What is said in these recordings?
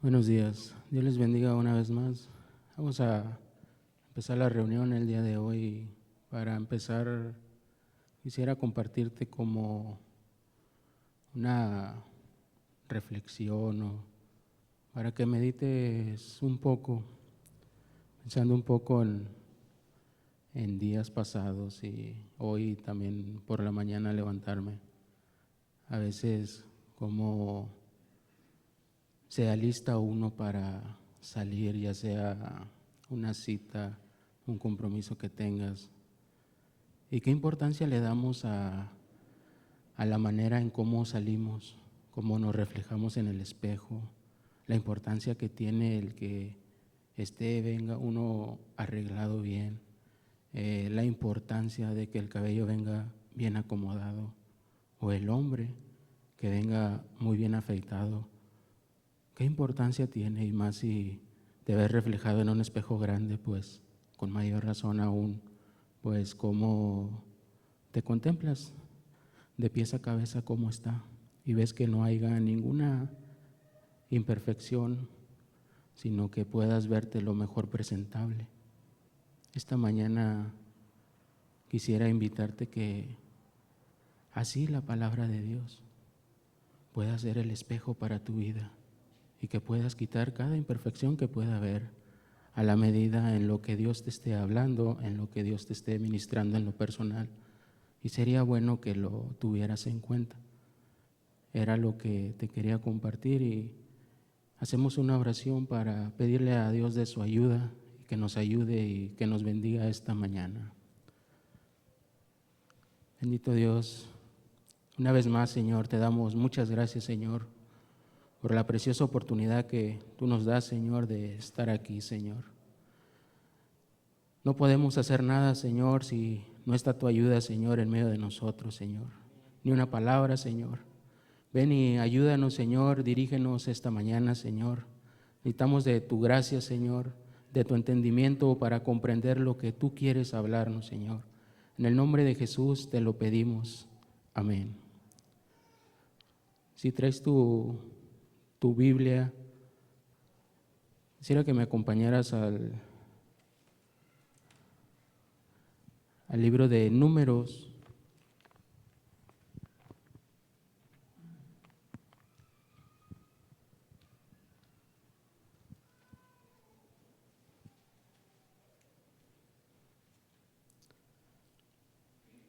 Buenos días, Dios les bendiga una vez más. Vamos a empezar la reunión el día de hoy. Para empezar, quisiera compartirte como una reflexión o para que medites un poco, pensando un poco en días pasados y hoy también por la mañana levantarme. A veces como se alista uno para salir, ya sea una cita, un compromiso que tengas. ¿Y qué importancia le damos a la manera en cómo salimos, cómo nos reflejamos en el espejo? La importancia que tiene el que venga uno arreglado bien, la importancia de que el cabello venga bien acomodado, o el hombre que venga muy bien afeitado. ¿Qué importancia tiene? Y más si te ves reflejado en un espejo grande, pues con mayor razón aún, pues cómo te contemplas de pies a cabeza cómo está y ves que no haya ninguna imperfección, sino que puedas verte lo mejor presentable. Esta mañana quisiera invitarte que así la palabra de Dios pueda ser el espejo para tu vida y que puedas quitar cada imperfección que pueda haber a la medida en lo que Dios te esté hablando, en lo que Dios te esté ministrando en lo personal. Y sería bueno que lo tuvieras en cuenta. Era lo que te quería compartir y hacemos una oración para pedirle a Dios de su ayuda y que nos ayude y que nos bendiga esta mañana. Bendito Dios, una vez más, Señor, te damos muchas gracias, Señor, por la preciosa oportunidad que tú nos das, Señor, de estar aquí, Señor. No podemos hacer nada, Señor, si no está tu ayuda, Señor, en medio de nosotros, Señor. Ni una palabra, Señor. Ven y ayúdanos, Señor, dirígenos esta mañana, Señor. Necesitamos de tu gracia, Señor, de tu entendimiento para comprender lo que tú quieres hablarnos, Señor. En el nombre de Jesús te lo pedimos. Amén. Si traes tu Biblia, quisiera que me acompañaras al libro de Números.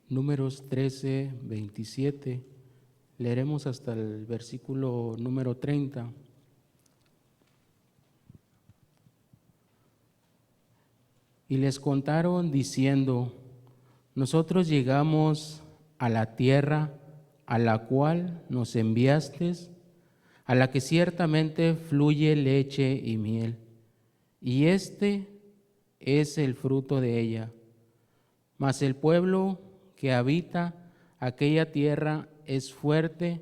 Números 13, 27. Leeremos hasta el versículo número 30. Y les contaron diciendo: nosotros llegamos a la tierra a la cual nos enviaste, a la que ciertamente fluye leche y miel, y este es el fruto de ella. Mas el pueblo que habita aquella tierra es fuerte,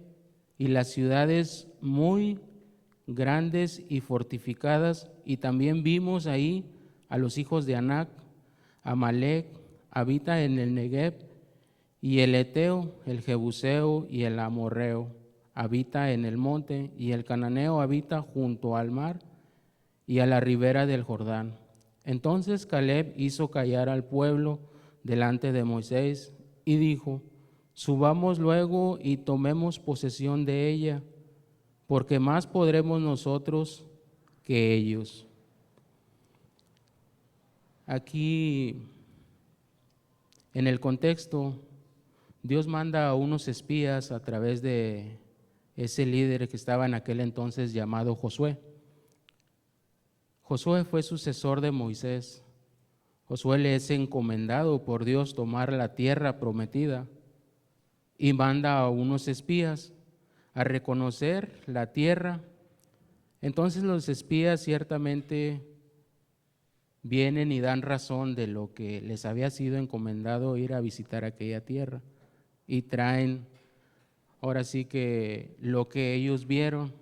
y las ciudades muy grandes y fortificadas, y también vimos ahí a los hijos de Anac. Amalec habita en el Negev, y el Eteo, el Jebuseo y el Amorreo habita en el monte, y el Cananeo habita junto al mar y a la ribera del Jordán. Entonces Caleb hizo callar al pueblo delante de Moisés y dijo: subamos luego y tomemos posesión de ella, porque más podremos nosotros que ellos. Aquí, en el contexto, Dios manda a unos espías a través de ese líder que estaba en aquel entonces llamado Josué. Josué fue sucesor de Moisés. Josué le es encomendado por Dios tomar la tierra prometida y manda a unos espías a reconocer la tierra. Entonces los espías ciertamente vienen y dan razón de lo que les había sido encomendado ir a visitar aquella tierra, y traen ahora sí que lo que ellos vieron,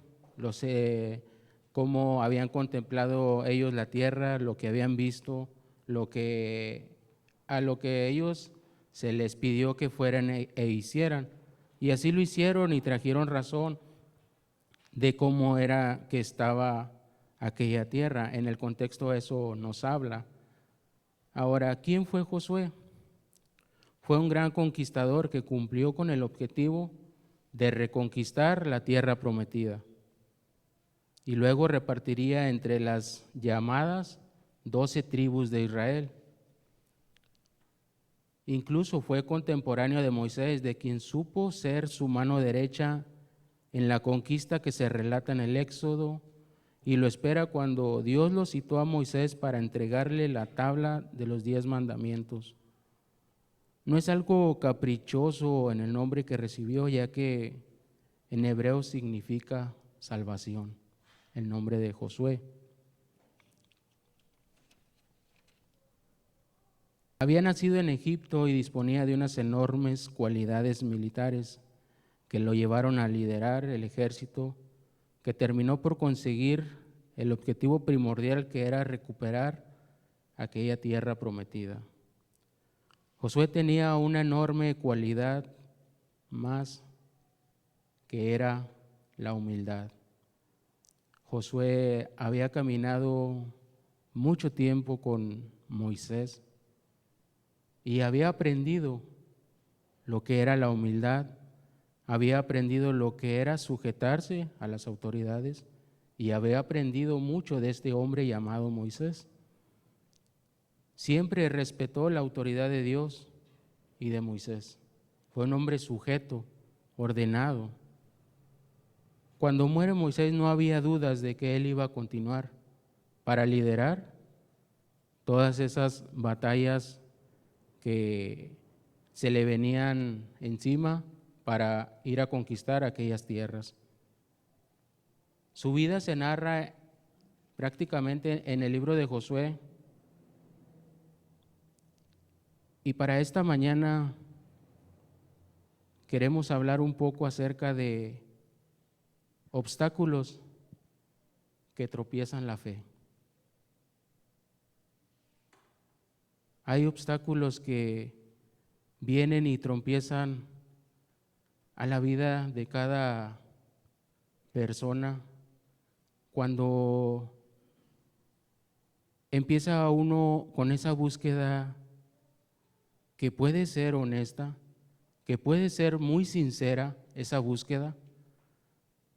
cómo habían contemplado ellos la tierra, lo que habían visto, a lo que ellos se les pidió que fueran e hicieran. Y así lo hicieron y trajeron razón de cómo era que estaba aquella tierra. En el contexto eso nos habla. Ahora, ¿quién fue Josué? Fue un gran conquistador que cumplió con el objetivo de reconquistar la tierra prometida y luego repartiría entre las llamadas 12 tribus de Israel. Incluso fue contemporáneo de Moisés, de quien supo ser su mano derecha en la conquista que se relata en el Éxodo, y lo espera cuando Dios lo citó a Moisés para entregarle la tabla de los 10 mandamientos. No es algo caprichoso en el nombre que recibió, ya que en hebreo significa salvación, el nombre de Josué. Había nacido en Egipto y disponía de unas enormes cualidades militares que lo llevaron a liderar el ejército, que terminó por conseguir el objetivo primordial, que era recuperar aquella tierra prometida. Josué tenía una enorme cualidad más, que era la humildad. Josué había caminado mucho tiempo con Moisés y había aprendido lo que era la humildad, había aprendido lo que era sujetarse a las autoridades y había aprendido mucho de este hombre llamado Moisés. Siempre respetó la autoridad de Dios y de Moisés. Fue un hombre sujeto, ordenado. Cuando muere Moisés no había dudas de que él iba a continuar para liderar todas esas batallas que se le venían encima para ir a conquistar aquellas tierras. Su vida se narra prácticamente en el libro de Josué. Y para esta mañana queremos hablar un poco acerca de obstáculos que tropiezan la fe. Hay obstáculos que vienen y tropiezan a la vida de cada persona cuando empieza uno con esa búsqueda que puede ser honesta, que puede ser muy sincera esa búsqueda,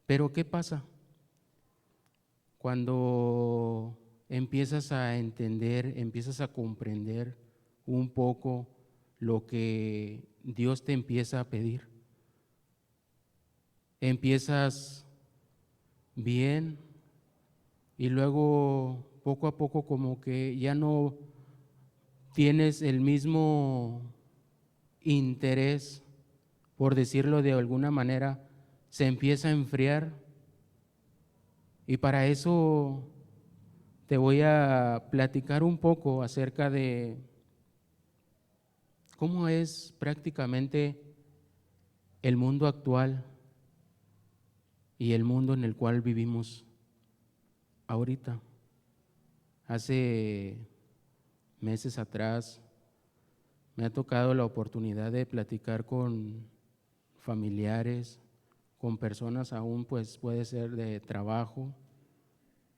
pero ¿qué pasa? Cuando empiezas a entender, empiezas a comprender un poco lo que Dios te empieza a pedir. Empiezas bien y luego poco a poco como que ya no tienes el mismo interés, por decirlo de alguna manera, se empieza a enfriar. Y para eso te voy a platicar un poco acerca de cómo es prácticamente el mundo actual y el mundo en el cual vivimos ahorita. Hace meses atrás me ha tocado la oportunidad de platicar con familiares, con personas aún pues puede ser de trabajo,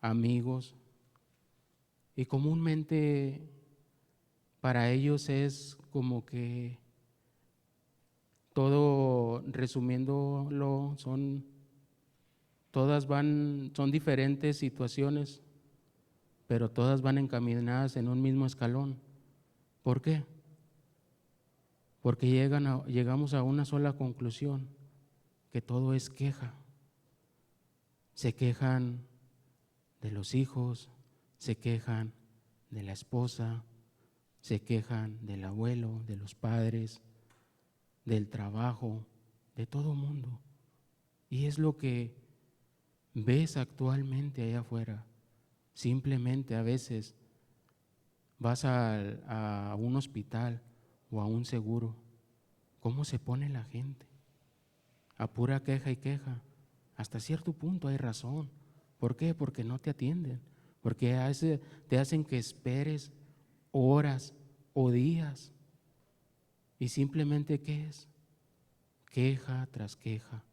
amigos, y comúnmente para ellos es como que todo, resumiéndolo, son diferentes situaciones, pero todas van encaminadas en un mismo escalón. ¿Por qué? Porque llegamos a una sola conclusión, que todo es queja. Se quejan de los hijos, se quejan de la esposa, se quejan del abuelo, de los padres, del trabajo, de todo mundo. Y es lo que ves actualmente allá afuera. Simplemente a veces vas a un hospital o a un seguro, ¿cómo se pone la gente? A pura queja y queja. Hasta cierto punto hay razón. ¿Por qué? Porque no te atienden, porque te hacen que esperes horas o días. Y simplemente, ¿qué es? Queja tras queja,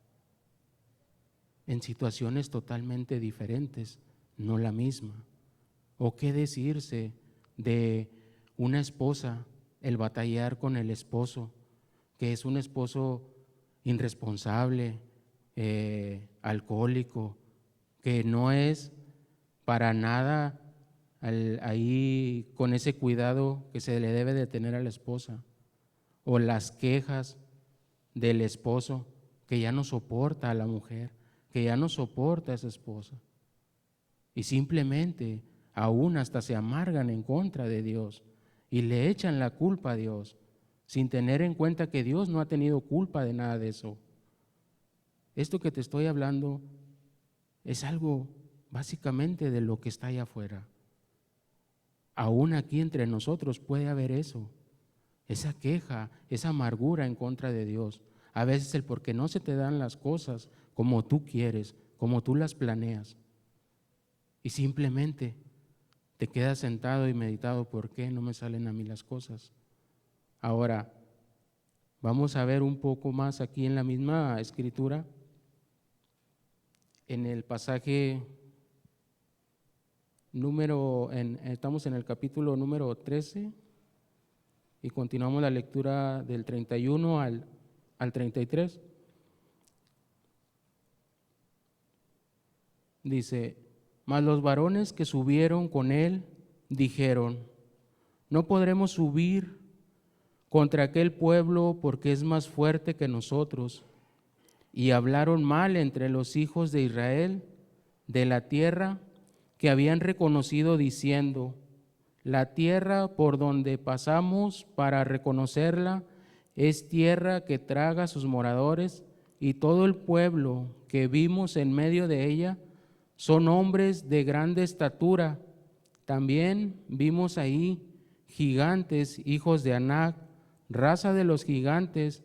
en situaciones totalmente diferentes no la misma. ¿O qué decirse de una esposa, el batallar con el esposo, que es un esposo irresponsable, alcohólico, que no es para nada ahí con ese cuidado que se le debe de tener a la esposa? O las quejas del esposo que ya no soporta a la mujer, que ya no soporta a esa esposa, y simplemente aún hasta se amargan en contra de Dios y le echan la culpa a Dios, sin tener en cuenta que Dios no ha tenido culpa de nada de eso. Esto que te estoy hablando es algo básicamente de lo que está allá afuera. Aún aquí entre nosotros puede haber eso, esa queja, esa amargura en contra de Dios. A veces el porque no se te dan las cosas como tú quieres, como tú las planeas. Y simplemente te quedas sentado y meditado, ¿por qué no me salen a mí las cosas? Ahora, vamos a ver un poco más aquí en la misma escritura, en el pasaje estamos en el capítulo número 13 y continuamos la lectura del 31 al 33. Dice: mas los varones que subieron con él dijeron: no podremos subir contra aquel pueblo porque es más fuerte que nosotros. Y hablaron mal entre los hijos de Israel de la tierra que habían reconocido, diciendo: la tierra por donde pasamos para reconocerla es tierra que traga a sus moradores, y todo el pueblo que vimos en medio de ella son hombres de grande estatura. También vimos ahí gigantes, hijos de Anac, raza de los gigantes,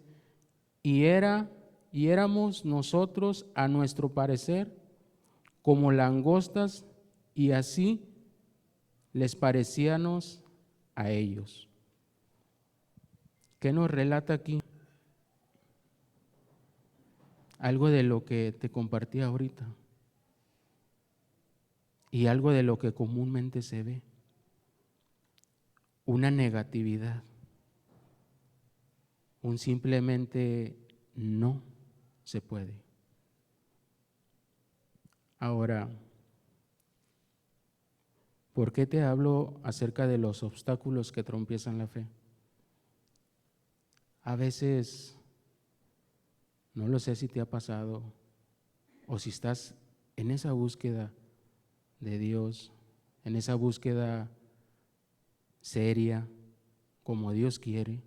y éramos nosotros, a nuestro parecer, como langostas, y así les parecíamos a ellos. ¿Qué nos relata aquí? Algo de lo que te compartí ahorita y algo de lo que comúnmente se ve: una negatividad, un simplemente no se puede. Ahora, ¿por qué te hablo acerca de los obstáculos que tropiezan la fe? A veces, no lo sé si te ha pasado o si estás en esa búsqueda de Dios, en esa búsqueda seria, como Dios quiere.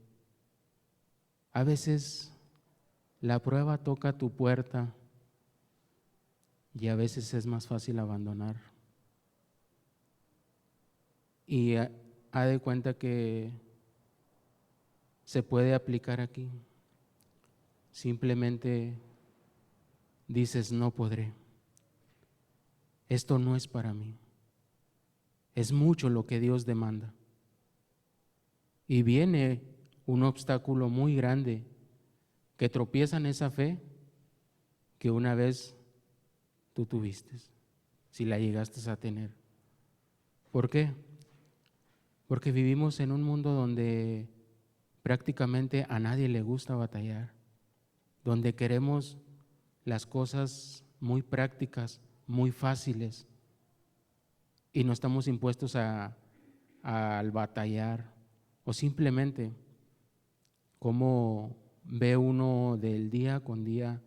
A veces la prueba toca tu puerta y a veces es más fácil abandonar. Y haz de cuenta que se puede aplicar aquí. Simplemente dices: no podré. Esto no es para mí. Es mucho lo que Dios demanda. Y viene un obstáculo muy grande que tropieza en esa fe que una vez tú tuviste, si la llegaste a tener. ¿Por qué? Porque vivimos en un mundo donde prácticamente a nadie le gusta batallar, donde queremos las cosas muy prácticas, muy fáciles, y no estamos impuestos al batallar. O simplemente, como ve uno del día con día,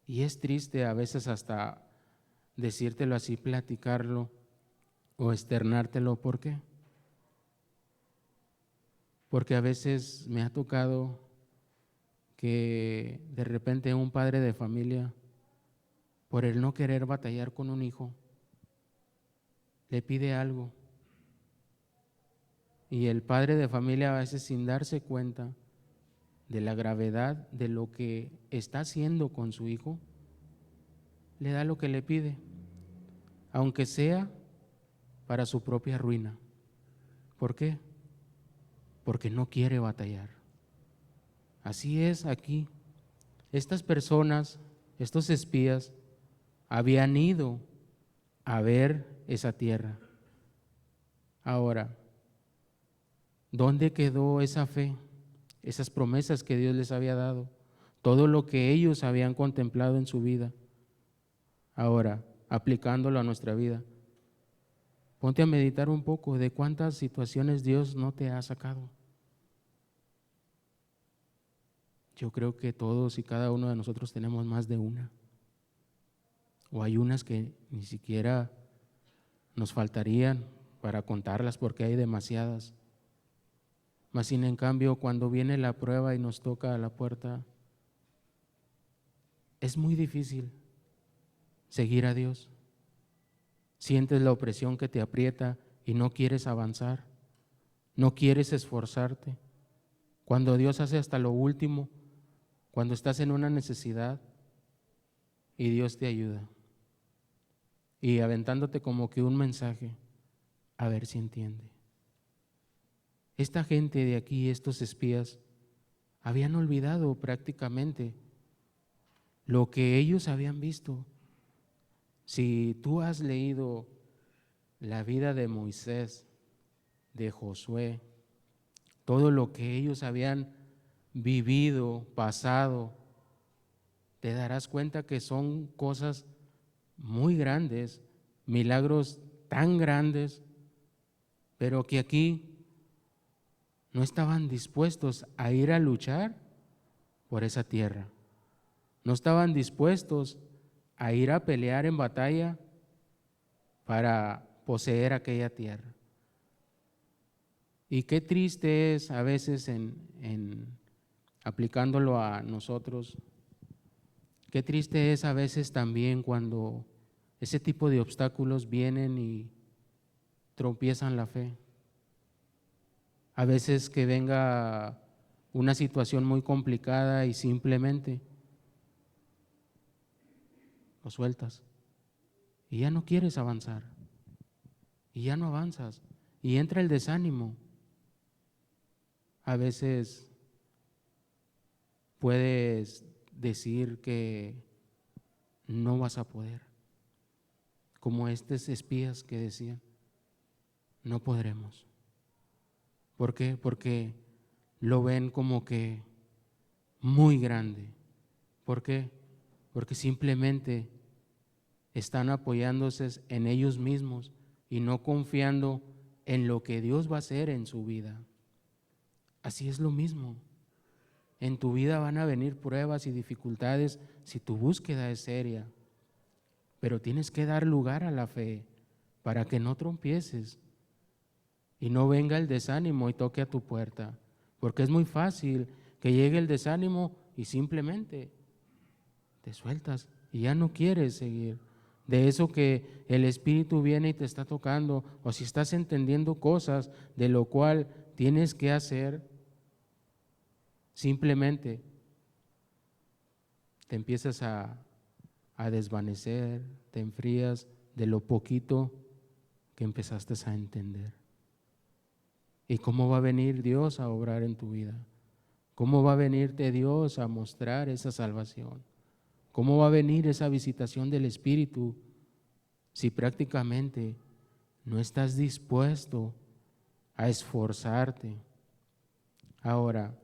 y es triste a veces hasta decírtelo así, platicarlo o externártelo. ¿Por qué? Porque a veces me ha tocado que de repente un padre de familia, por el no querer batallar con un hijo, le pide algo, y el padre de familia, a veces sin darse cuenta de la gravedad de lo que está haciendo con su hijo, le da lo que le pide, aunque sea para su propia ruina. ¿Por qué? Porque no quiere batallar. Así es aquí. Estas personas, estos espías, habían ido a ver esa tierra. Ahora, ¿dónde quedó esa fe? Esas promesas que Dios les había dado, todo lo que ellos habían contemplado en su vida. Ahora, aplicándolo a nuestra vida, ponte a meditar un poco de cuántas situaciones Dios no te ha sacado. Yo creo que todos y cada uno de nosotros tenemos más de una. O hay unas que ni siquiera nos faltarían para contarlas porque hay demasiadas. Mas sin en cambio, cuando viene la prueba y nos toca a la puerta, es muy difícil seguir a Dios. Sientes la opresión que te aprieta y no quieres avanzar, no quieres esforzarte. Cuando Dios hace hasta lo último, cuando estás en una necesidad y Dios te ayuda y aventándote como que un mensaje, a ver si entiende. Esta gente de aquí, estos espías, habían olvidado prácticamente lo que ellos habían visto. Si tú has leído la vida de Moisés, de Josué, todo lo que ellos habían vivido, pasado, te darás cuenta que son cosas muy grandes, milagros tan grandes, pero que aquí no estaban dispuestos a ir a luchar por esa tierra. No estaban dispuestos a ir a pelear en batalla para poseer aquella tierra. Y qué triste es a veces aplicándolo a nosotros, qué triste es a veces también cuando ese tipo de obstáculos vienen y tropiezan la fe. A veces que venga una situación muy complicada y simplemente lo sueltas y ya no quieres avanzar y ya no avanzas y entra el desánimo. A veces puedes decir que no vas a poder, como estos espías que decían, no podremos. ¿Por qué? Porque lo ven como que muy grande. ¿Por qué? Porque simplemente están apoyándose en ellos mismos y no confiando en lo que Dios va a hacer en su vida. Así es lo mismo. En tu vida van a venir pruebas y dificultades si tu búsqueda es seria, pero tienes que dar lugar a la fe para que no tropieces y no venga el desánimo y toque a tu puerta, porque es muy fácil que llegue el desánimo y simplemente te sueltas y ya no quieres seguir. De eso que el Espíritu viene y te está tocando, o si estás entendiendo cosas de lo cual tienes que hacer, simplemente te empiezas a desvanecer, te enfrías de lo poquito que empezaste a entender. ¿Y cómo va a venir Dios a obrar en tu vida? ¿Cómo va a venirte Dios a mostrar esa salvación? ¿Cómo va a venir esa visitación del Espíritu si prácticamente no estás dispuesto a esforzarte? Ahora,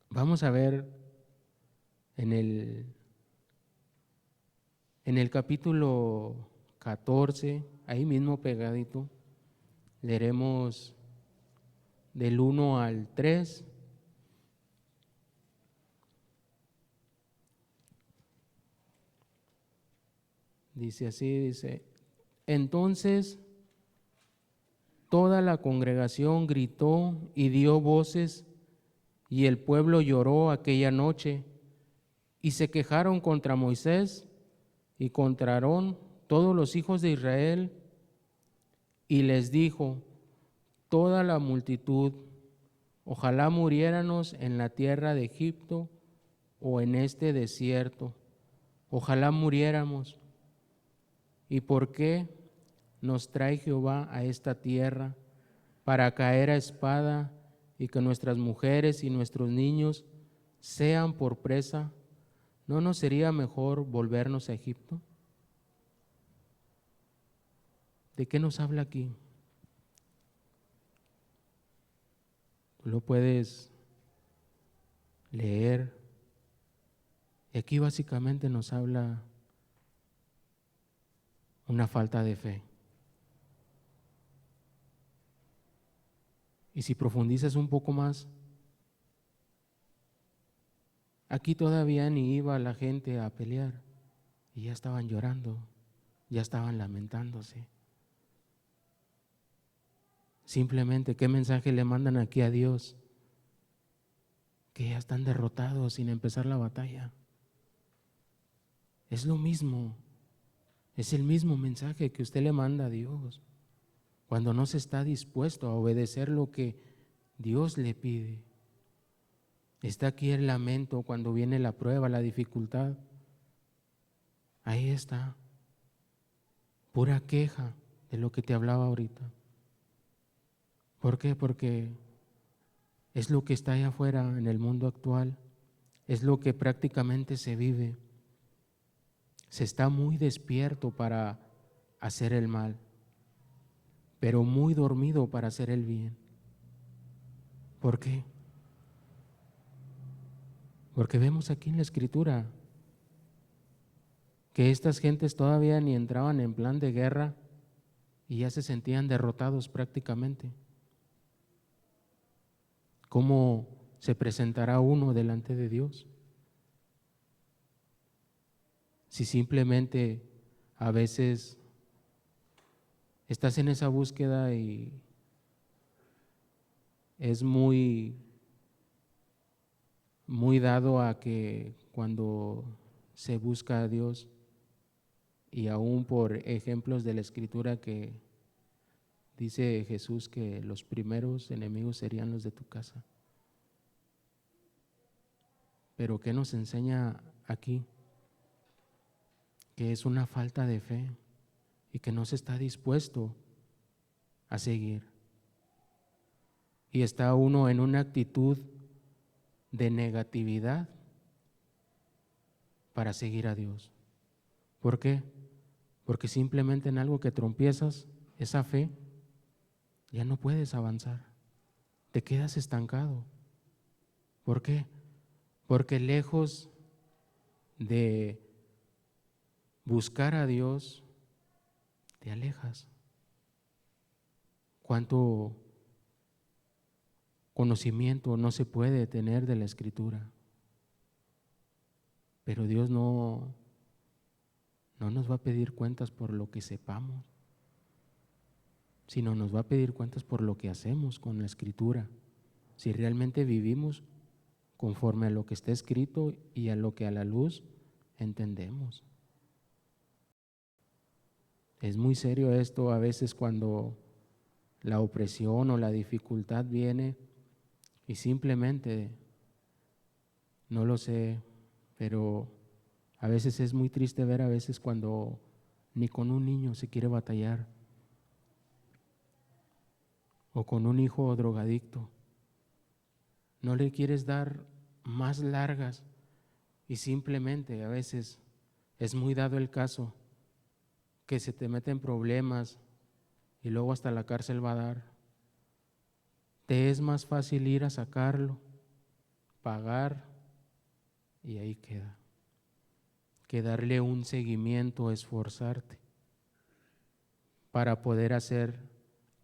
vamos a ver en el capítulo 14, ahí mismo pegadito, leeremos del 1 al 3. Dice así, entonces toda la congregación gritó y dio voces, y el pueblo lloró aquella noche, y se quejaron contra Moisés y contra Aarón todos los hijos de Israel, y les dijo toda la multitud, ojalá muriéramos en la tierra de Egipto o en este desierto, ojalá muriéramos. ¿Y por qué nos trae Jehová a esta tierra para caer a espada y que nuestras mujeres y nuestros niños sean por presa? ¿No nos sería mejor volvernos a Egipto? ¿De qué nos habla aquí? Tú lo puedes leer. Y aquí básicamente nos habla una falta de fe. Y si profundizas un poco más, aquí todavía ni iba la gente a pelear y ya estaban llorando, ya estaban lamentándose. Simplemente, ¿qué mensaje le mandan aquí a Dios? Que ya están derrotados sin empezar la batalla. Es lo mismo, es el mismo mensaje que usted le manda a Dios cuando no se está dispuesto a obedecer lo que Dios le pide. Está aquí el lamento cuando viene la prueba, la dificultad. Ahí está, pura queja de lo que te hablaba ahorita. ¿Por qué? Porque es lo que está allá afuera en el mundo actual, es lo que prácticamente se vive. Se está muy despierto para hacer el mal, pero muy dormido para hacer el bien. ¿Por qué? Porque vemos aquí en la Escritura que estas gentes todavía ni entraban en plan de guerra y ya se sentían derrotados prácticamente. ¿Cómo se presentará uno delante de Dios? Si simplemente a veces estás en esa búsqueda y es muy dado a que cuando se busca a Dios, y aún por ejemplos de la Escritura que dice Jesús que los primeros enemigos serían los de tu casa. Pero ¿qué nos enseña aquí? Que es una falta de fe y que no se está dispuesto a seguir. Y está uno en una actitud de negatividad para seguir a Dios. ¿Por qué? Porque simplemente en algo que trompiezas, esa fe, ya no puedes avanzar. Te quedas estancado. ¿Por qué? Porque lejos de buscar a Dios, te alejas. ¿Cuánto conocimiento no se puede tener de la Escritura? Pero Dios no nos va a pedir cuentas por lo que sepamos, sino nos va a pedir cuentas por lo que hacemos con la Escritura. Si realmente vivimos conforme a lo que está escrito y a lo que a la luz entendemos. Es muy serio esto a veces cuando la opresión o la dificultad viene y simplemente, no lo sé, pero a veces es muy triste ver a veces cuando ni con un niño se quiere batallar o con un hijo drogadicto. No le quieres dar más largas y simplemente a veces es muy dado el caso que se te meten problemas y luego hasta la cárcel va a dar. Te es más fácil ir a sacarlo, pagar y ahí queda, que darle un seguimiento, esforzarte para poder hacer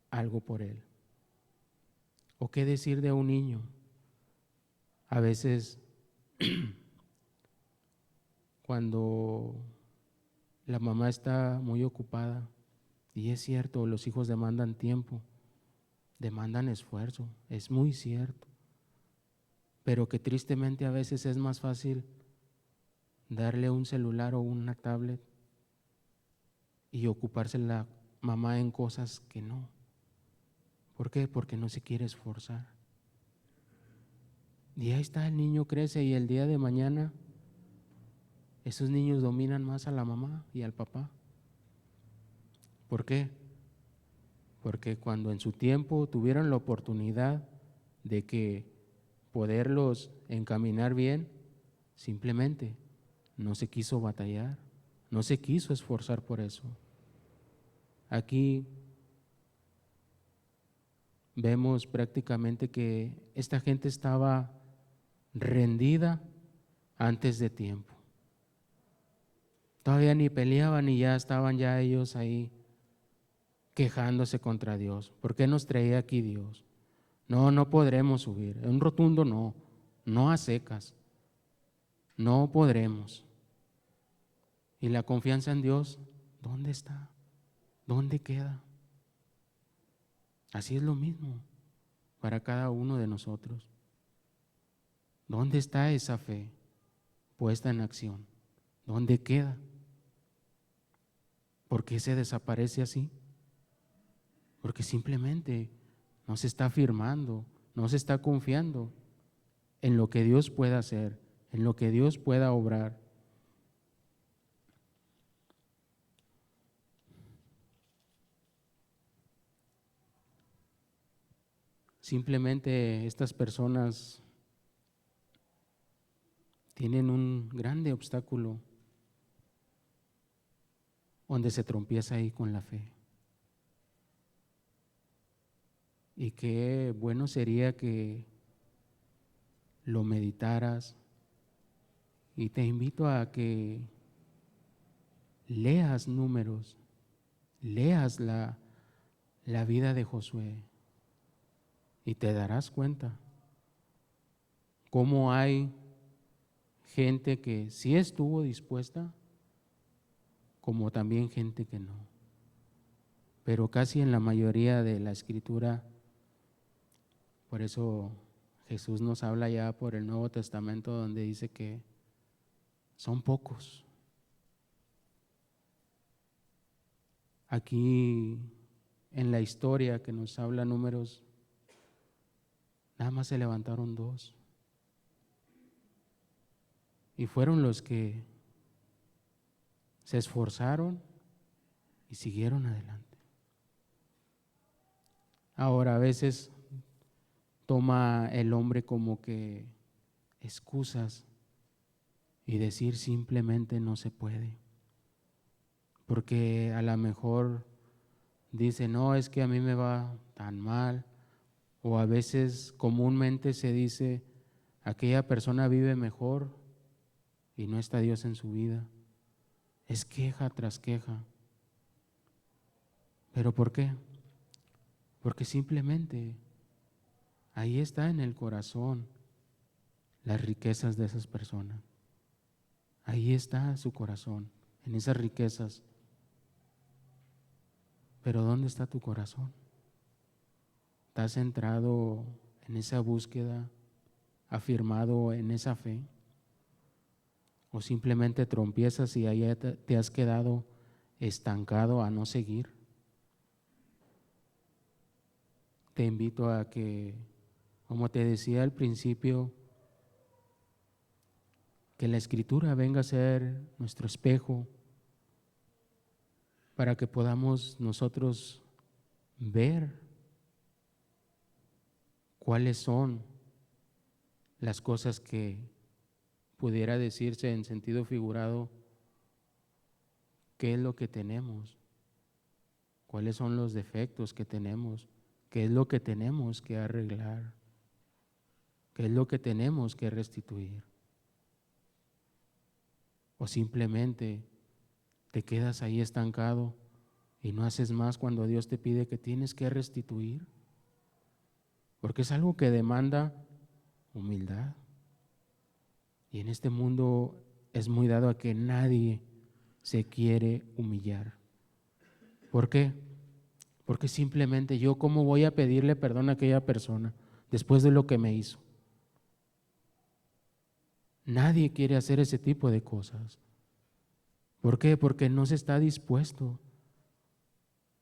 algo por él. ¿O qué decir de un niño? A veces cuando la mamá está muy ocupada, y es cierto, los hijos demandan tiempo, demandan esfuerzo, es muy cierto, pero que tristemente a veces es más fácil darle un celular o una tablet y ocuparse la mamá en cosas que no. ¿Por qué? Porque no se quiere esforzar. Y ahí está, el niño crece y el día de mañana esos niños dominan más a la mamá y al papá. ¿Por qué? Porque cuando en su tiempo tuvieron la oportunidad de que poderlos encaminar bien, simplemente no se quiso batallar, no se quiso esforzar por eso. Aquí vemos prácticamente que esta gente estaba rendida antes de tiempo. Todavía ni peleaban y ya estaban ya ellos ahí quejándose contra Dios. ¿Por qué nos traía aquí Dios? No, no podremos subir. Un rotundo no, no a secas. No podremos. ¿Y la confianza en Dios, dónde está? ¿Dónde queda? Así es lo mismo para cada uno de nosotros. ¿Dónde está esa fe puesta en acción? ¿Dónde queda? ¿Por qué se desaparece así? Porque simplemente no se está afirmando, no se está confiando en lo que Dios pueda hacer, en lo que Dios pueda obrar. Simplemente estas personas tienen un grande obstáculo donde se tropieza ahí con la fe. Y qué bueno sería que lo meditaras, y te invito a que leas Números, leas la vida de Josué, y te darás cuenta cómo hay gente que sí estuvo dispuesta, como también gente que no. Pero casi en la mayoría de la Escritura, por eso Jesús nos habla ya por el Nuevo Testamento, donde dice que son pocos. Aquí en la historia que nos habla Números, nada más se levantaron 2. Y fueron los que se esforzaron y siguieron adelante. Ahora, a veces toma el hombre como que excusas y decir simplemente no se puede. Porque a lo mejor dice, no, es que a mí me va tan mal. O a veces comúnmente se dice, aquella persona vive mejor y no está Dios en su vida. Es queja tras queja. ¿Pero por qué? Porque simplemente ahí está en el corazón las riquezas de esas personas. Ahí está su corazón, en esas riquezas. Pero ¿dónde está tu corazón? ¿Estás centrado en esa búsqueda, afirmado en esa fe? ¿O simplemente trompiezas y ahí te has quedado estancado a no seguir? Te invito a que, como te decía al principio, que la Escritura venga a ser nuestro espejo para que podamos nosotros ver cuáles son las cosas que pudiera decirse en sentido figurado, qué es lo que tenemos, cuáles son los defectos que tenemos, qué es lo que tenemos que arreglar, qué es lo que tenemos que restituir. O simplemente te quedas ahí estancado y no haces más cuando Dios te pide que tienes que restituir, porque es algo que demanda humildad. Y en este mundo es muy dado a que nadie se quiere humillar. ¿Por qué? Porque simplemente yo, ¿cómo voy a pedirle perdón a aquella persona después de lo que me hizo? Nadie quiere hacer ese tipo de cosas. ¿Por qué? Porque no se está dispuesto.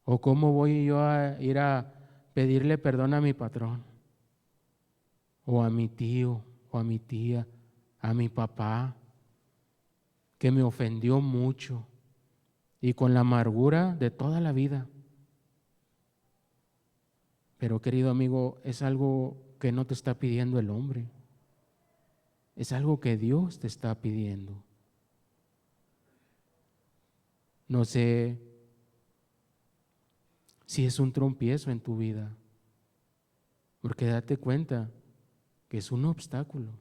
¿O cómo voy yo a ir a pedirle perdón a mi patrón? O a mi tío, o a mi tía, a mi papá, que me ofendió mucho y con la amargura de toda la vida. Pero querido amigo, es algo que no te está pidiendo el hombre, es algo que Dios te está pidiendo. No sé si es un tropiezo en tu vida, porque date cuenta que es un obstáculo,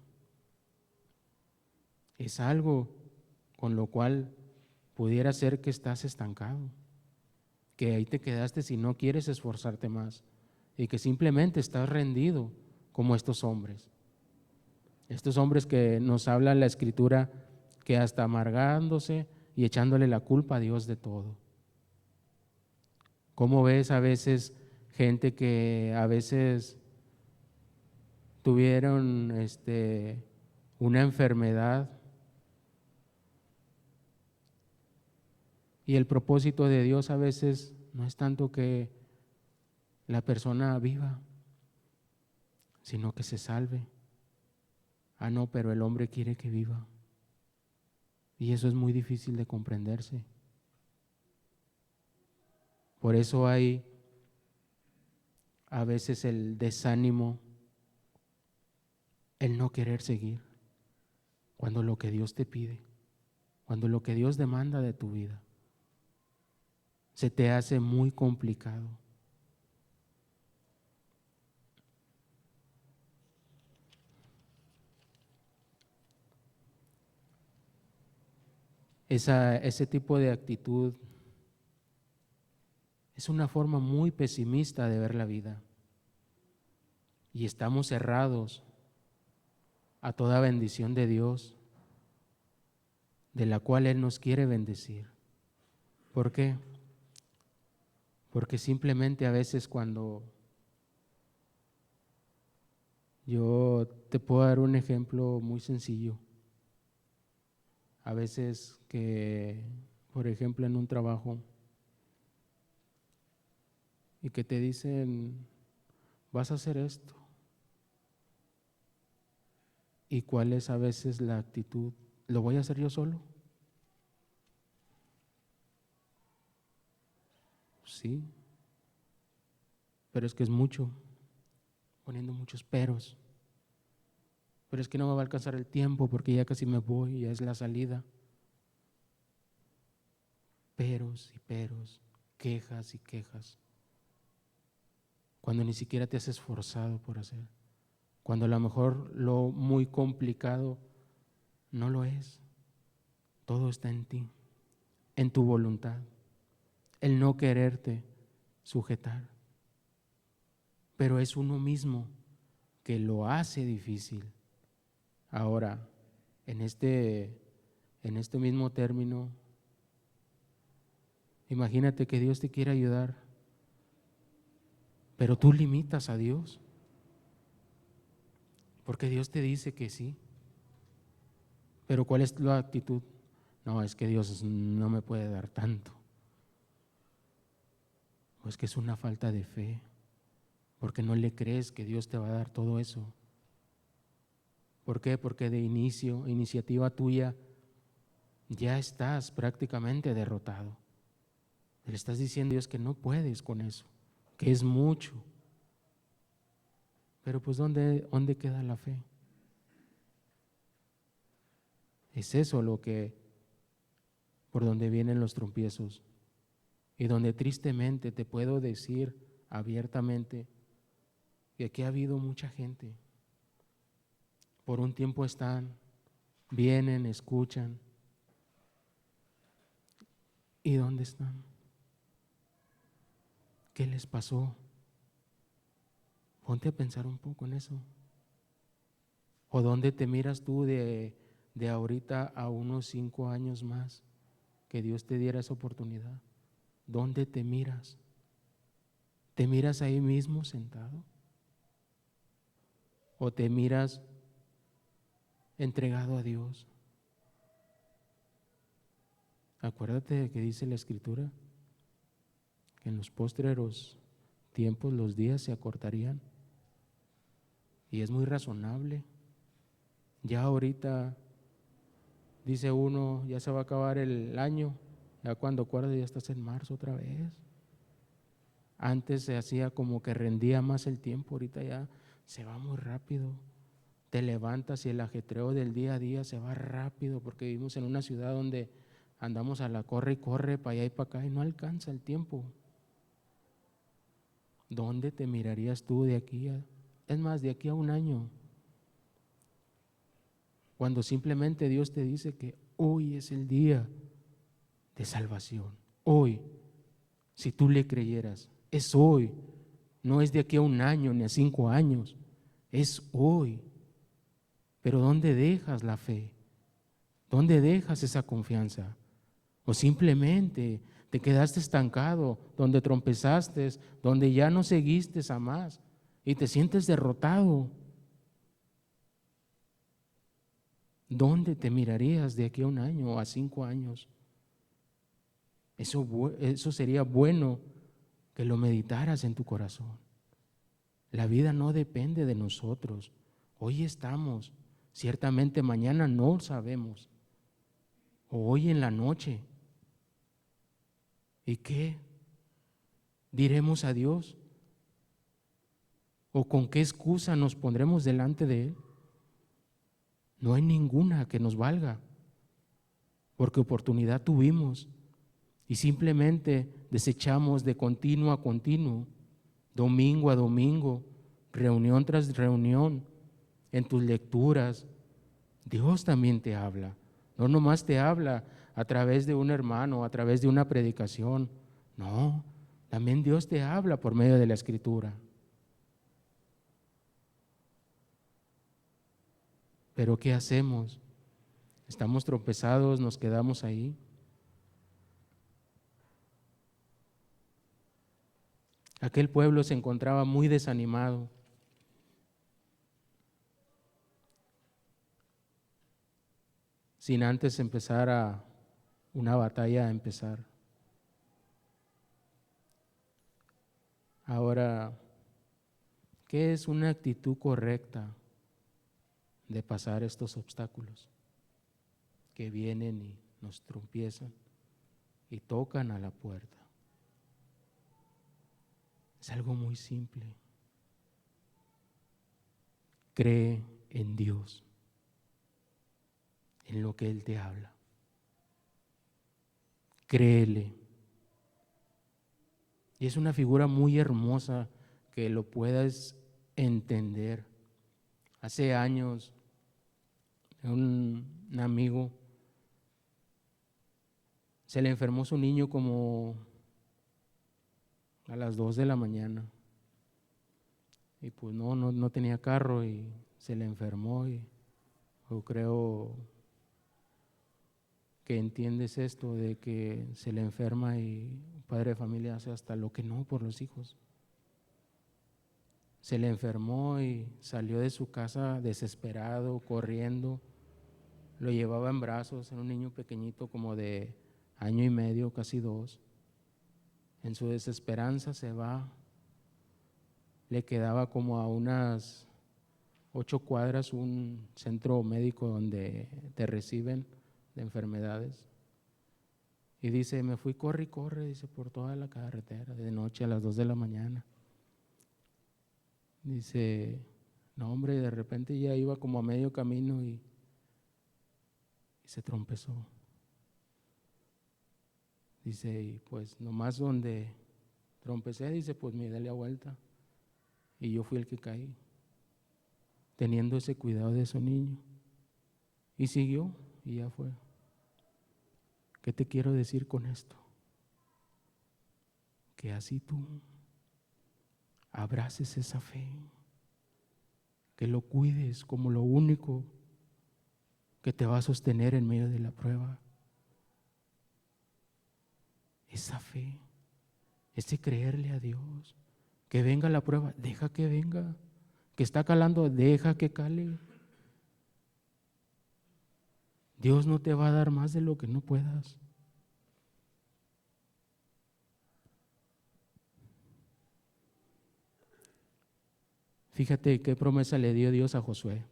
es algo con lo cual pudiera ser que estás estancado, que ahí te quedaste si no quieres esforzarte más y que simplemente estás rendido como estos hombres que nos habla la Escritura, que hasta amargándose y echándole la culpa a Dios de todo. ¿Cómo ves a veces gente que a veces tuvieron una enfermedad y el propósito de Dios a veces no es tanto que la persona viva, sino que se salve? Ah, no, pero el hombre quiere que viva. Y eso es muy difícil de comprenderse. Por eso hay a veces el desánimo, el no querer seguir, cuando lo que Dios te pide, cuando lo que Dios demanda de tu vida, se te hace muy complicado. Ese tipo de actitud es una forma muy pesimista de ver la vida y estamos cerrados a toda bendición de Dios, de la cual Él nos quiere bendecir. ¿Por qué? Porque simplemente a veces cuando yo te puedo dar un ejemplo muy sencillo, a veces que, por ejemplo, en un trabajo y que te dicen, vas a hacer esto, y cuál es a veces la actitud, ¿lo voy a hacer yo solo? Sí, pero es que es mucho, poniendo muchos peros. Pero es que no me va a alcanzar el tiempo porque ya casi me voy, ya es la salida. Peros y peros, quejas y quejas, cuando ni siquiera te has esforzado por hacer, cuando a lo mejor lo muy complicado no lo es. Todo está en ti, en tu voluntad, el no quererte sujetar. Pero es uno mismo que lo hace difícil. Ahora, en este mismo término, imagínate que Dios te quiere ayudar, pero tú limitas a Dios, porque Dios te dice que sí. Pero ¿cuál es la actitud? No, es que Dios no me puede dar tanto. O es que es una falta de fe, porque no le crees que Dios te va a dar todo eso. ¿Por qué? Porque de iniciativa tuya, ya estás prácticamente derrotado. Le estás diciendo a Dios que no puedes con eso, que es mucho. Pero pues ¿dónde queda la fe? Es eso por donde vienen los tropiezos y donde tristemente te puedo decir abiertamente que aquí ha habido mucha gente. Por un tiempo están, vienen, escuchan. ¿Y dónde están? ¿Qué les pasó? Ponte a pensar un poco en eso. ¿O dónde te miras tú de ahorita a unos 5 años más? Que Dios te diera esa oportunidad. ¿Dónde te miras? ¿Te miras ahí mismo sentado? ¿O te miras entregado a Dios? Acuérdate de que dice la Escritura que en los postreros tiempos los días se acortarían. Y es muy razonable. Ya ahorita, dice uno, ya se va a acabar el año, ya cuando acuerdas ya estás en marzo otra vez. Antes se hacía como que rendía más el tiempo, ahorita ya se va muy rápido. Te levantas y el ajetreo del día a día se va rápido porque vivimos en una ciudad donde andamos a la corre y corre para allá y para acá y no alcanza el tiempo. ¿dónde te mirarías tú de aquí de aquí a un año? Cuando simplemente Dios te dice que hoy es el día de salvación. Hoy, si tú le creyeras, es hoy. No es de aquí a un año ni a 5 años, es hoy. Pero ¿dónde dejas la fe? ¿Dónde dejas esa confianza? ¿O simplemente te quedaste estancado, donde tropezaste, donde ya no seguiste a más y te sientes derrotado? ¿Dónde te mirarías de aquí a un año o a 5 años? Eso sería bueno que lo meditaras en tu corazón. La vida no depende de nosotros. Hoy estamos, ciertamente mañana no sabemos, o hoy en la noche. ¿Y qué diremos a Dios? ¿O con qué excusa nos pondremos delante de Él? No hay ninguna que nos valga, porque oportunidad tuvimos y simplemente desechamos de continuo a continuo, domingo a domingo, reunión tras reunión, en tus lecturas. Dios también te habla. No nomás te habla a través de un hermano, a través de una predicación. No, también Dios te habla por medio de la Escritura. Pero ¿qué hacemos? ¿Estamos tropezados? ¿Nos quedamos ahí? Aquel pueblo se encontraba muy desanimado. Sin antes empezar una batalla a empezar. Ahora, ¿qué es una actitud correcta de pasar estos obstáculos que vienen y nos tropiezan y tocan a la puerta? Es algo muy simple. Cree en Dios, en lo que Él te habla. Créele. Y es una figura muy hermosa que lo puedas entender. Hace años, un amigo se le enfermó su niño como a las 2 de la mañana. Y pues no tenía carro y se le enfermó. Y yo creo que entiendes esto de que se le enferma y un padre de familia hace hasta lo que no por los hijos. Se le enfermó y salió de su casa desesperado, corriendo. Lo llevaba en brazos, era un niño pequeñito como de 1 año y medio, casi 2. En su desesperanza se va. Le quedaba como a unas 8 cuadras un centro médico donde te reciben de enfermedades. Y dice, me fui, corre y corre, dice, por toda la carretera, de noche a las 2 de la mañana. Dice, no hombre, de repente ya iba como a medio camino y se trompezó. Dice, y pues nomás donde trompecé, dice, pues me di la vuelta. Y yo fui el que caí, teniendo ese cuidado de su niño. Y siguió y ya fue. ¿Qué te quiero decir con esto? Que así tú abraces esa fe, que lo cuides como lo único que te va a sostener en medio de la prueba. Esa fe, ese creerle a Dios, que venga la prueba, deja que venga, que está calando, deja que cale. Dios no te va a dar más de lo que no puedas. Fíjate qué promesa le dio Dios a Josué.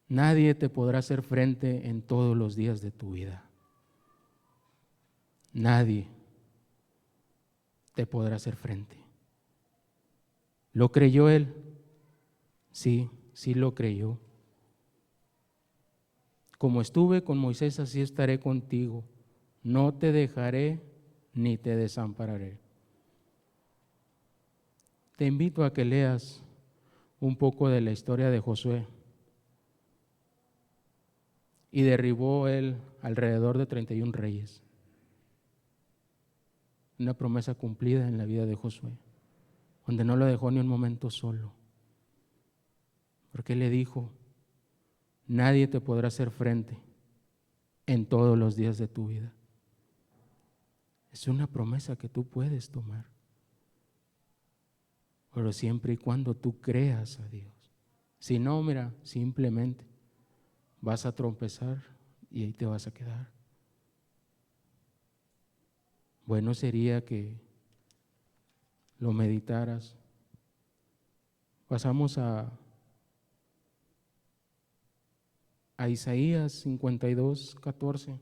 Nadie te podrá hacer frente en todos los días de tu vida. Nadie te podrá hacer frente. ¿Lo creyó él? Sí, sí lo creyó. Como estuve con Moisés, así estaré contigo. No te dejaré ni te desampararé. Te invito a que leas un poco de la historia de Josué. Y derribó él alrededor de 31 reyes. Una promesa cumplida en la vida de Josué, donde no lo dejó ni un momento solo. Porque él le dijo: nadie te podrá hacer frente en todos los días de tu vida. Es una promesa que tú puedes tomar, pero siempre y cuando tú creas a Dios. Si no, mira, simplemente vas a tropezar y ahí te vas a quedar. Bueno sería que lo meditaras. Pasamos a Isaías 52, 14.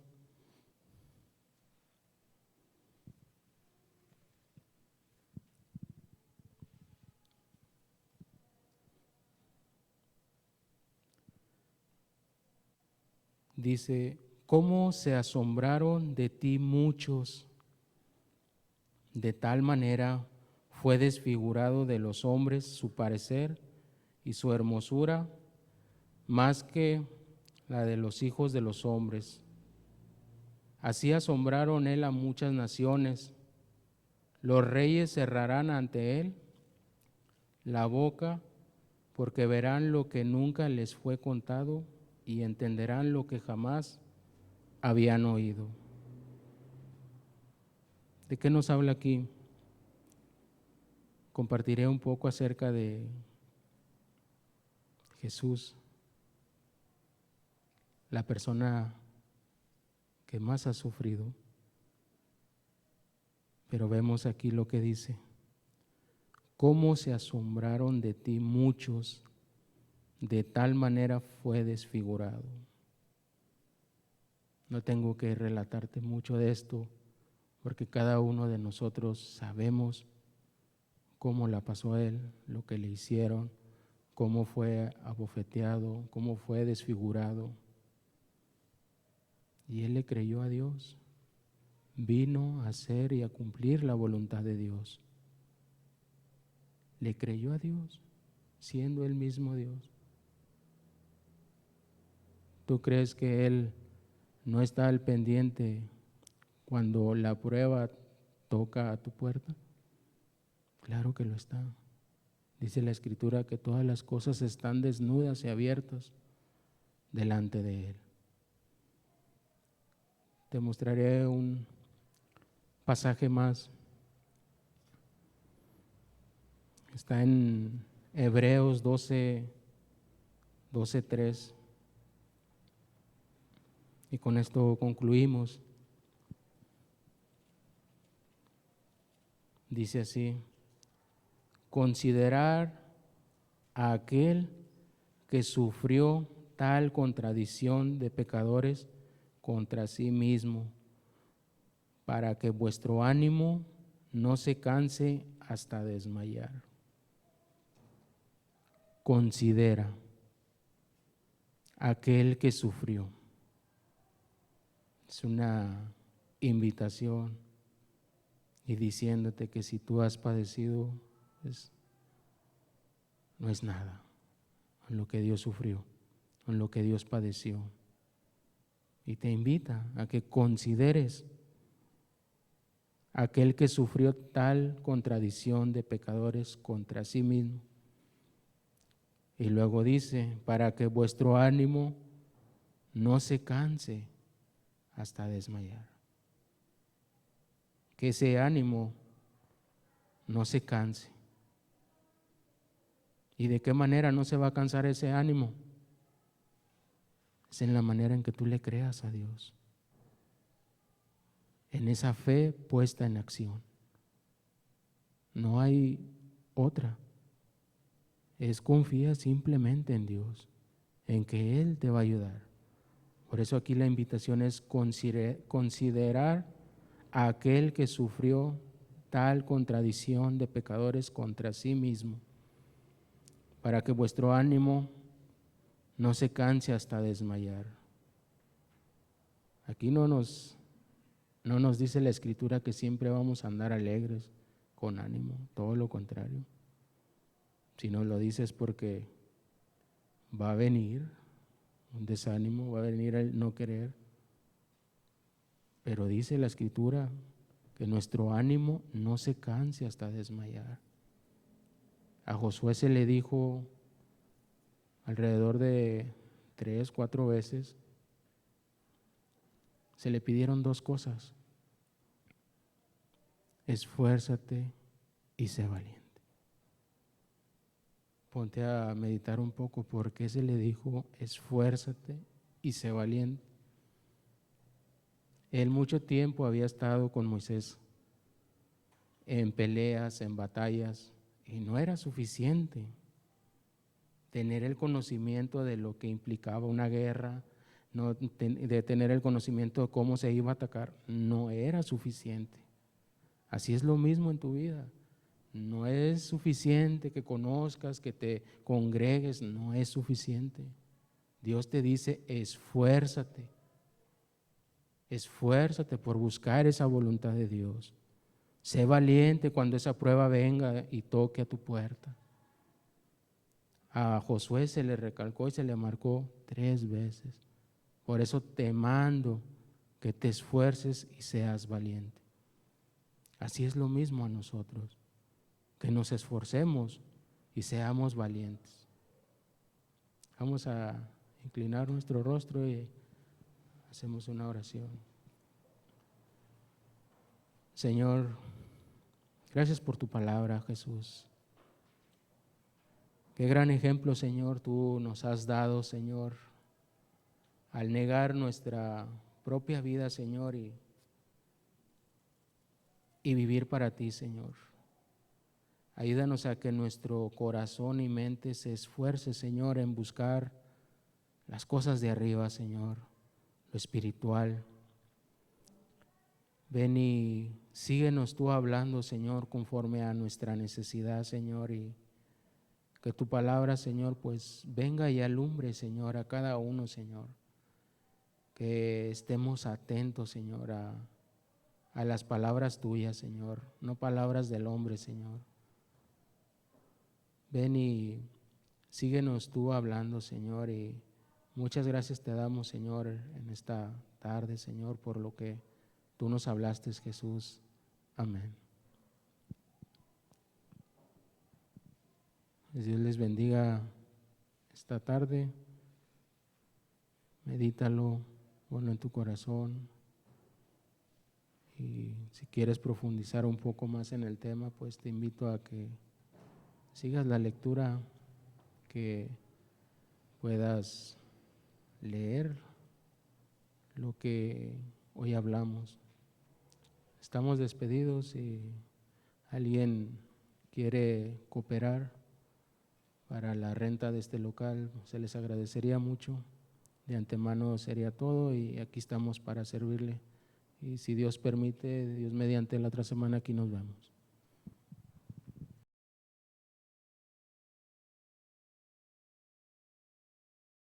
Dice: ¿cómo se asombraron de ti muchos? De tal manera fue desfigurado de los hombres su parecer y su hermosura, más que la de los hijos de los hombres. Así asombraron él a muchas naciones. Los reyes cerrarán ante él la boca, porque verán lo que nunca les fue contado y entenderán lo que jamás habían oído. ¿De qué nos habla aquí? Compartiré un poco acerca de Jesús, la persona que más ha sufrido. Pero vemos aquí lo que dice: cómo se asombraron de ti muchos, de tal manera fue desfigurado. No tengo que relatarte mucho de esto, porque cada uno de nosotros sabemos cómo la pasó él, lo que le hicieron, cómo fue abofeteado, cómo fue desfigurado. Y él le creyó a Dios, vino a hacer y a cumplir la voluntad de Dios. Le creyó a Dios, siendo él mismo Dios. ¿Tú crees que él no está al pendiente cuando la prueba toca a tu puerta? Claro que lo está. Dice la Escritura que todas las cosas están desnudas y abiertas delante de él. Te mostraré un pasaje más. Está en Hebreos 12:3. Y con esto concluimos. Dice así: considerar a aquel que sufrió tal contradicción de pecadores contra sí mismo, para que vuestro ánimo no se canse hasta desmayar. Considera a aquel que sufrió. Es una invitación y diciéndote que si tú has padecido, no es nada en lo que Dios sufrió, en lo que Dios padeció. Y te invita a que consideres a aquel que sufrió tal contradicción de pecadores contra sí mismo. Y luego dice: para que vuestro ánimo no se canse hasta desmayar. Que ese ánimo no se canse. ¿Y de qué manera no se va a cansar ese ánimo? Es en la manera en que tú le creas a Dios, en esa fe puesta en acción. No hay otra. Es confía simplemente en Dios, en que Él te va a ayudar. Por eso aquí la invitación es considerar a aquel que sufrió tal contradicción de pecadores contra sí mismo, para que vuestro ánimo no se canse hasta desmayar. Aquí no nos dice la Escritura que siempre vamos a andar alegres, con ánimo, todo lo contrario. Si no lo dices porque va a venir un desánimo, va a venir el no querer. Pero dice la Escritura que nuestro ánimo no se canse hasta desmayar. A Josué se le dijo alrededor de 3, 4 veces, se le pidieron 2 cosas: esfuérzate y sé valiente. Ponte a meditar un poco por qué se le dijo esfuérzate y sé valiente. Él mucho tiempo había estado con Moisés en peleas, en batallas, y no era suficiente tener el conocimiento de lo que implicaba una guerra, de tener el conocimiento de cómo se iba a atacar. No era suficiente. Así es lo mismo en tu vida. No es suficiente que conozcas, que te congregues, no es suficiente. Dios te dice, esfuérzate. Esfuérzate por buscar esa voluntad de Dios. Sé valiente cuando esa prueba venga y toque a tu puerta. A Josué se le recalcó y se le marcó 3 veces. Por eso te mando que te esfuerces y seas valiente. Así es lo mismo a nosotros, que nos esforcemos y seamos valientes. Vamos a inclinar nuestro rostro y hacemos una oración. Señor, gracias por tu palabra, Jesús. Qué gran ejemplo, Señor, tú nos has dado, Señor, al negar nuestra propia vida, Señor, y vivir para ti, Señor. Ayúdanos a que nuestro corazón y mente se esfuerce, Señor, en buscar las cosas de arriba, Señor, lo espiritual. Ven y síguenos tú hablando, Señor, conforme a nuestra necesidad, Señor, y que tu palabra, Señor, pues venga y alumbre, Señor, a cada uno, Señor. Que estemos atentos, Señor, a las palabras tuyas, Señor, no palabras del hombre, Señor. Ven y síguenos tú hablando, Señor, y muchas gracias te damos, Señor, en esta tarde, Señor, por lo que tú nos hablaste, Jesús. Amén. Dios les bendiga esta tarde. Medítalo, ponlo en tu corazón. Y si quieres profundizar un poco más en el tema, pues te invito a que sigas la lectura, que puedas leer lo que hoy hablamos. Estamos despedidos. Si alguien quiere cooperar para la renta de este local, se les agradecería mucho. De antemano sería todo y aquí estamos para servirle. Y si Dios permite, Dios mediante, la otra semana aquí nos vemos.